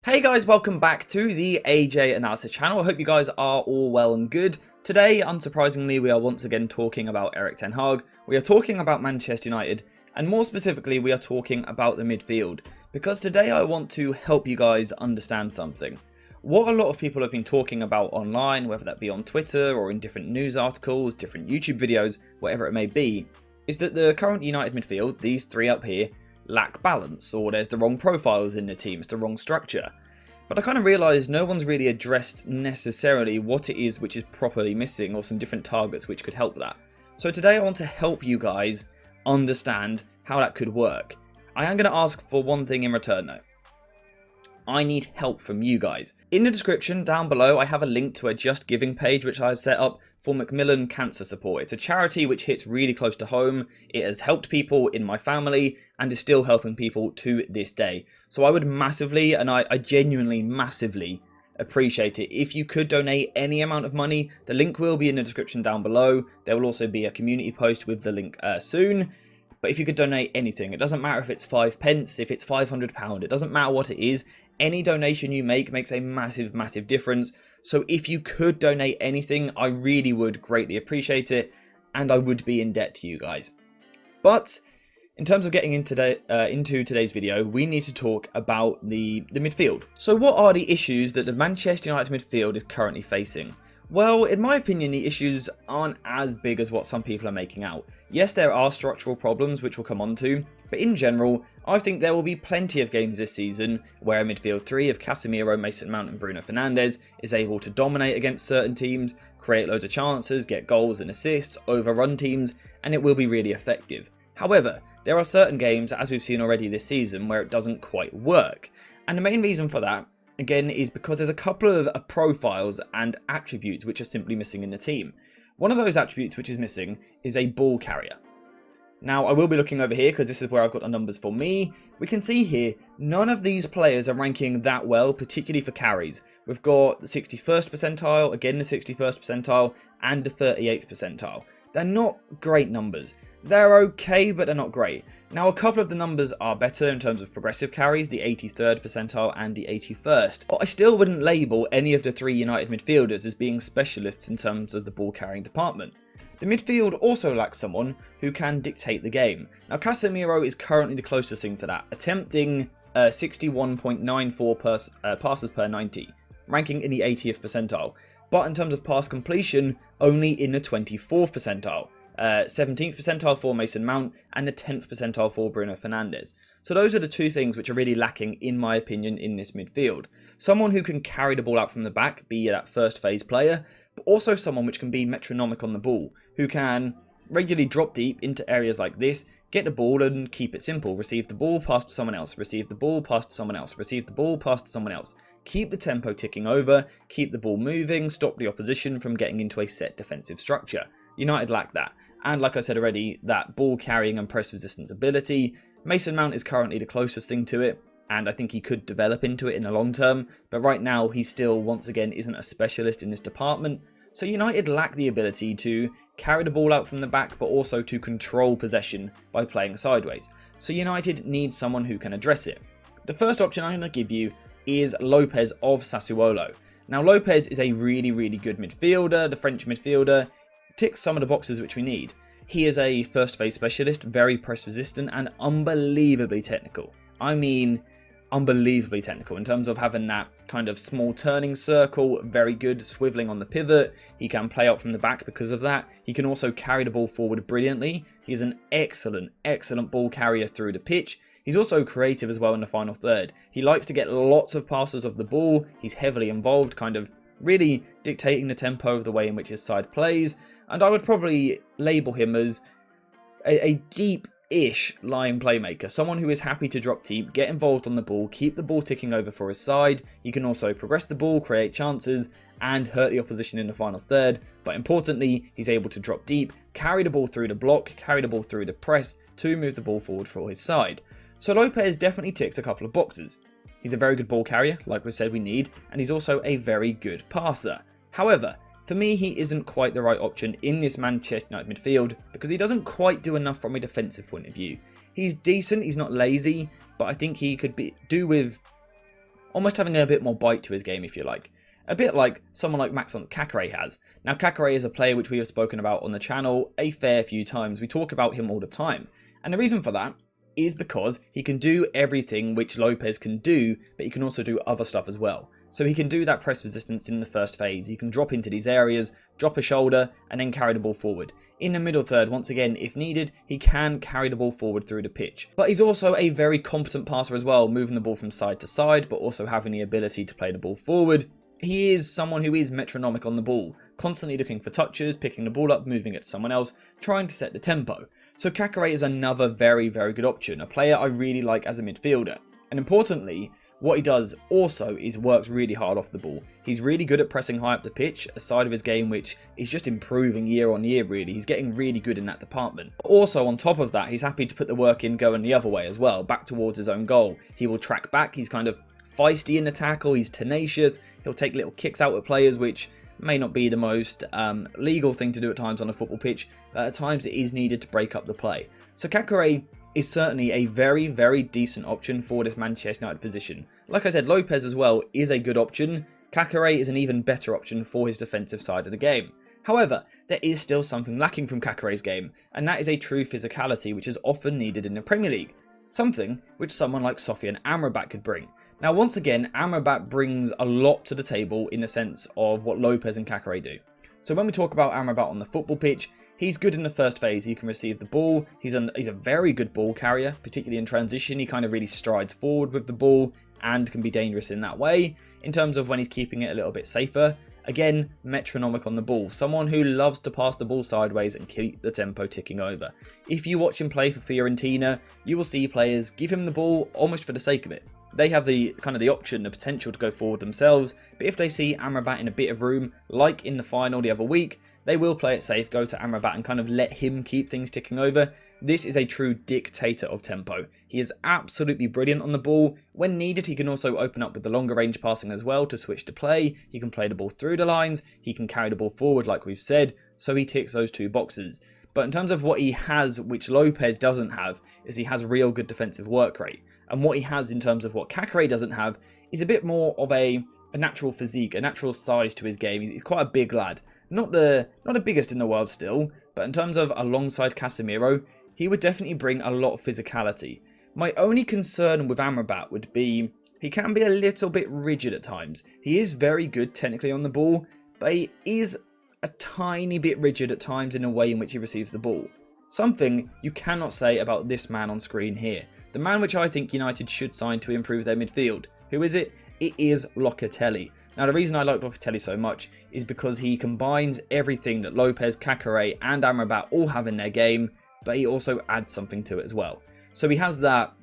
Hey guys, welcome back to the AJ Analysis channel. I hope you guys are all well and good. Today, unsurprisingly, we are once again talking about Erik ten Hag. We are talking about Manchester United, and more specifically, we are talking about the midfield. Because today I want to help you guys understand something. What a lot of people have been talking about online, whether that be on Twitter or in different news articles, different YouTube videos, whatever it may be, is that the current United midfield, these three up here, lack balance, or there's the wrong profiles in the team, it's the wrong structure. But I kind of realised no one's really addressed necessarily what it is which is properly missing, or some different targets which could help that. So today I want to help you guys understand how that could work. I am going to ask for one thing in return though. I need help from you guys. In the description down below I have a link to a Just Giving page which I've set up for Macmillan Cancer Support. It's a charity which hits really close to home. It has helped people in my family and is still helping people to this day. So I would massively, and I genuinely massively appreciate it if you could donate any amount of money. The link will be in the description down below. There will also be a community post with the link soon. But if you could donate anything, it doesn't matter if it's 5 pence, if it's £500, it doesn't matter what it is. Any donation you make makes a massive difference. So if you could donate anything, I really would greatly appreciate it, and I would be in debt to you guys. But in terms of getting into today's video, we need to talk about the midfield. So what are the issues that the Manchester United midfield is currently facing? Well, in my opinion, the issues aren't as big as what some people are making out. Yes, there are structural problems which we'll come on to, but in general, I think there will be plenty of games this season where a midfield three of Casemiro, Mason Mount and Bruno Fernandes is able to dominate against certain teams, create loads of chances, get goals and assists, overrun teams, and it will be really effective. However, there are certain games, as we've seen already this season, where it doesn't quite work. And the main reason for that, again, is because there's a couple of profiles and attributes which are simply missing in the team. One of those attributes which is missing is a ball carrier. Now, I will be looking over here because this is where I've got the numbers for me. We can see here, none of these players are ranking that well, particularly for carries. We've got the 61st percentile, again the 61st percentile, and the 38th percentile. They're not great numbers. They're okay, but they're not great. Now, a couple of the numbers are better in terms of progressive carries, the 83rd percentile and the 81st. But I still wouldn't label any of the three United midfielders as being specialists in terms of the ball carrying department. The midfield also lacks someone who can dictate the game. Now, Casemiro is currently the closest thing to that, attempting 61.94 passes per 90, ranking in the 80th percentile. But in terms of pass completion, only in the 24th percentile. 17th percentile for Mason Mount and the 10th percentile for Bruno Fernandes. So those are the two things which are really lacking, in my opinion, in this midfield. Someone who can carry the ball out from the back, be that first phase player, but also someone which can be metronomic on the ball, who can regularly drop deep into areas like this, get the ball and keep it simple. Receive the ball, pass to someone else, receive the ball, pass to someone else, receive the ball, pass to someone else. Keep the tempo ticking over, keep the ball moving, stop the opposition from getting into a set defensive structure. United lack that. And like I said already, that ball carrying and press resistance ability. Mason Mount is currently the closest thing to it, and I think he could develop into it in the long term, but right now he still, once again, isn't a specialist in this department. So United lack the ability to carry the ball out from the back, but also to control possession by playing sideways. So United needs someone who can address it. The first option I'm going to give you is Lopez of Sassuolo. Now, Lopez is a really good midfielder, the French midfielder, ticks some of the boxes which we need. He is a first phase specialist, very press resistant and unbelievably technical. I mean, unbelievably technical in terms of having that kind of small turning circle, very good swiveling on the pivot. He can play out from the back because of that. He can also carry the ball forward brilliantly. He's an excellent ball carrier through the pitch. He's also creative as well in the final third. He likes to get lots of passes of the ball. He's heavily involved, kind of really dictating the tempo of the way in which his side plays. And I would probably label him as a deep-ish line playmaker. Someone who is happy to drop deep, get involved on the ball, keep the ball ticking over for his side. He can also progress the ball, create chances, and hurt the opposition in the final third. But importantly, he's able to drop deep, carry the ball through the block, carry the ball through the press to move the ball forward for his side. So Lopez definitely ticks a couple of boxes. He's a very good ball carrier, like we said we need, and he's also a very good passer. However, for me, he isn't quite the right option in this Manchester United midfield because he doesn't quite do enough from a defensive point of view. He's decent, he's not lazy, but I think he could do with almost having a bit more bite to his game, if you like. A bit like someone like Maxence Caqueret has. Now, Caqueret is a player which we have spoken about on the channel a fair few times. We talk about him all the time. And the reason for that is because he can do everything which Lopez can do, but he can also do other stuff as well. So he can do that press resistance in the first phase. He can drop into these areas, drop a shoulder, and then carry the ball forward. In the middle third, once again, if needed, he can carry the ball forward through the pitch. But he's also a very competent passer as well, moving the ball from side to side, but also having the ability to play the ball forward. He is someone who is metronomic on the ball, constantly looking for touches, picking the ball up, moving it to someone else, trying to set the tempo. So Caqueret is another very, very good option, a player I really like as a midfielder. And importantly, what he does also is works really hard off the ball. He's really good at pressing high up the pitch, a side of his game which is just improving year on year really. He's getting really good in that department. Also on top of that, he's happy to put the work in going the other way as well, back towards his own goal. He will track back, he's kind of feisty in the tackle, he's tenacious, he'll take little kicks out at players which may not be the most legal thing to do at times on a football pitch, but at times it is needed to break up the play. So Caqueret is certainly a very, very decent option for this Manchester United position. Like I said, Lopez as well is a good option. Caqueret is an even better option for his defensive side of the game. However, there is still something lacking from Caqueret's game, and that is a true physicality which is often needed in the Premier League. Something which someone like Sofyan Amrabat could bring. Now, once again, Amrabat brings a lot to the table in the sense of what Lopez and Caqueret do. So when we talk about Amrabat on the football pitch, he's good in the first phase. He can receive the ball. He's a very good ball carrier, particularly in transition. He kind of really strides forward with the ball and can be dangerous in that way. In terms of when he's keeping it a little bit safer, again, metronomic on the ball. Someone who loves to pass the ball sideways and keep the tempo ticking over. If you watch him play for Fiorentina, you will see players give him the ball almost for the sake of it. They have the option, the potential to go forward themselves, but if they see Amrabat in a bit of room, like in the final the other week, they will play it safe, go to Amrabat and kind of let him keep things ticking over. This is a true dictator of tempo. He is absolutely brilliant on the ball. When needed, he can also open up with the longer range passing as well to switch to play. He can play the ball through the lines. He can carry the ball forward like we've said, so he ticks those two boxes. But in terms of what he has, which Lopez doesn't have, is he has real good defensive work rate. And what he has in terms of what Caqueret doesn't have is a bit more of a natural physique, a natural size to his game. He's quite a big lad. Not the biggest in the world still, but in terms of alongside Casemiro, he would definitely bring a lot of physicality. My only concern with Amrabat would be he can be a little bit rigid at times. He is very good technically on the ball, but he is a tiny bit rigid at times in the way in which he receives the ball. Something you cannot say about this man on screen here. The man which I think United should sign to improve their midfield. Who is it? It is Locatelli. Now, the reason I like Locatelli so much is because he combines everything that Lopez, Caqueret and Amrabat all have in their game, but he also adds something to it as well. So he has that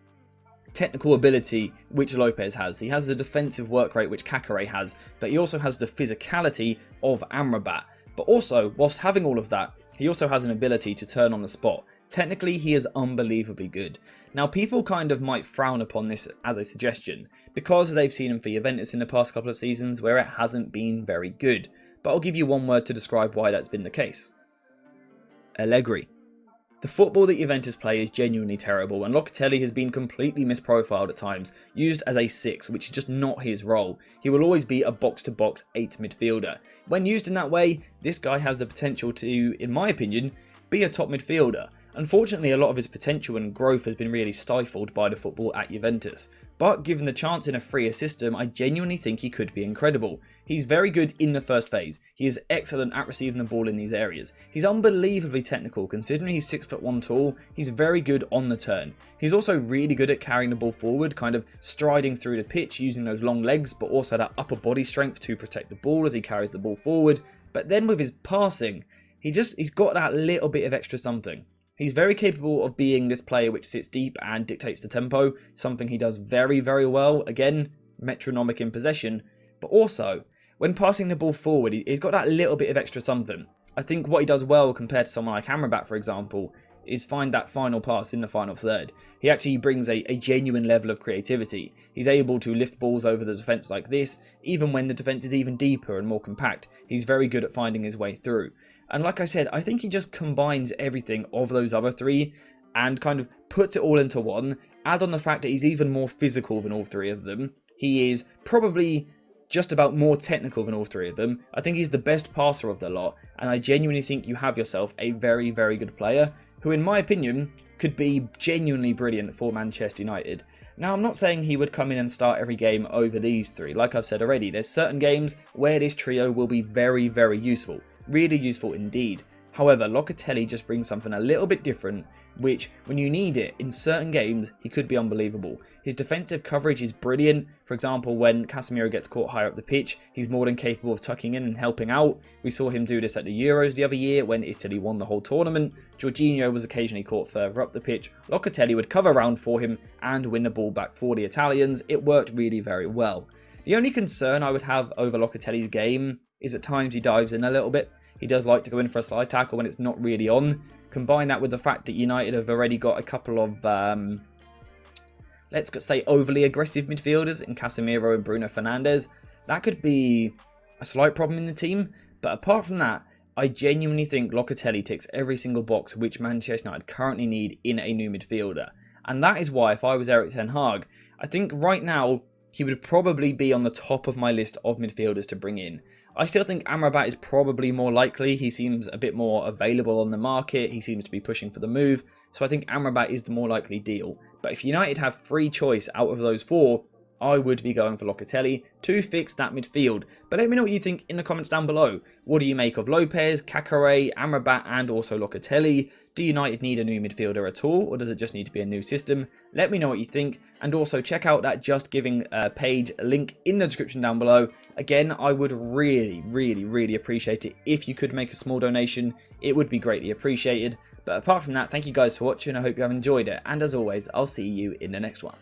technical ability which Lopez has. He has the defensive work rate which Caqueret has, but he also has the physicality of Amrabat. But also, whilst having all of that, he also has an ability to turn on the spot. Technically, he is unbelievably good. Now, people kind of might frown upon this as a suggestion, because they've seen him for Juventus in the past couple of seasons where it hasn't been very good. But I'll give you one word to describe why that's been the case. Allegri. The football that Juventus play is genuinely terrible, and Locatelli has been completely misprofiled at times, used as a 6, which is just not his role. He will always be a box-to-box 8 midfielder. When used in that way, this guy has the potential to, in my opinion, be a top midfielder. Unfortunately, a lot of his potential and growth has been really stifled by the football at Juventus. But given the chance in a freer system, I genuinely think he could be incredible. He's very good in the first phase. He is excellent at receiving the ball in these areas. He's unbelievably technical, considering he's 6'1" tall. He's very good on the turn. He's also really good at carrying the ball forward, kind of striding through the pitch, using those long legs, but also that upper body strength to protect the ball as he carries the ball forward. But then with his passing, he's got that little bit of extra something. He's very capable of being this player which sits deep and dictates the tempo, something he does very, very well. Again, metronomic in possession, but also when passing the ball forward, he's got that little bit of extra something. I think what he does well compared to someone like Amrabat, for example, is find that final pass in the final third. He actually brings a genuine level of creativity. He's able to lift balls over the defence like this, even when the defence is even deeper and more compact. He's very good at finding his way through. And like I said, I think he just combines everything of those other three and kind of puts it all into one. Add on the fact that he's even more physical than all three of them. He is probably just about more technical than all three of them. I think he's the best passer of the lot, and I genuinely think you have yourself a very, very good player who, in my opinion, could be genuinely brilliant for Manchester United. Now, I'm not saying he would come in and start every game over these three. Like I've said already, there's certain games where this trio will be very, very useful. Really useful indeed. However, Locatelli just brings something a little bit different, which, when you need it, in certain games, he could be unbelievable. His defensive coverage is brilliant. For example, when Casemiro gets caught higher up the pitch, he's more than capable of tucking in and helping out. We saw him do this at the Euros the other year when Italy won the whole tournament. Jorginho was occasionally caught further up the pitch. Locatelli would cover around for him and win the ball back for the Italians. It worked really very well. The only concern I would have over Locatelli's game is at times he dives in a little bit. He does like to go in for a slide tackle when it's not really on. Combine that with the fact that United have already got a couple of, let's say, overly aggressive midfielders in Casemiro and Bruno Fernandes. That could be a slight problem in the team. But apart from that, I genuinely think Locatelli ticks every single box which Manchester United currently need in a new midfielder. And that is why, if I was Erik ten Hag, I think right now he would probably be on the top of my list of midfielders to bring in. I still think Amrabat is probably more likely. He seems a bit more available on the market. He seems to be pushing for the move. So I think Amrabat is the more likely deal. But if United have free choice out of those four, I would be going for Locatelli to fix that midfield. But let me know what you think in the comments down below. What do you make of Lopez, Caqueret, Amrabat and also Locatelli? Do United need a new midfielder at all, or does it just need to be a new system? Let me know what you think, and also check out that Just Giving page link in the description down below. Again, I would really appreciate it if you could make a small donation. It would be greatly appreciated. But apart from that, thank you guys for watching. I hope you have enjoyed it, and as always, I'll see you in the next one.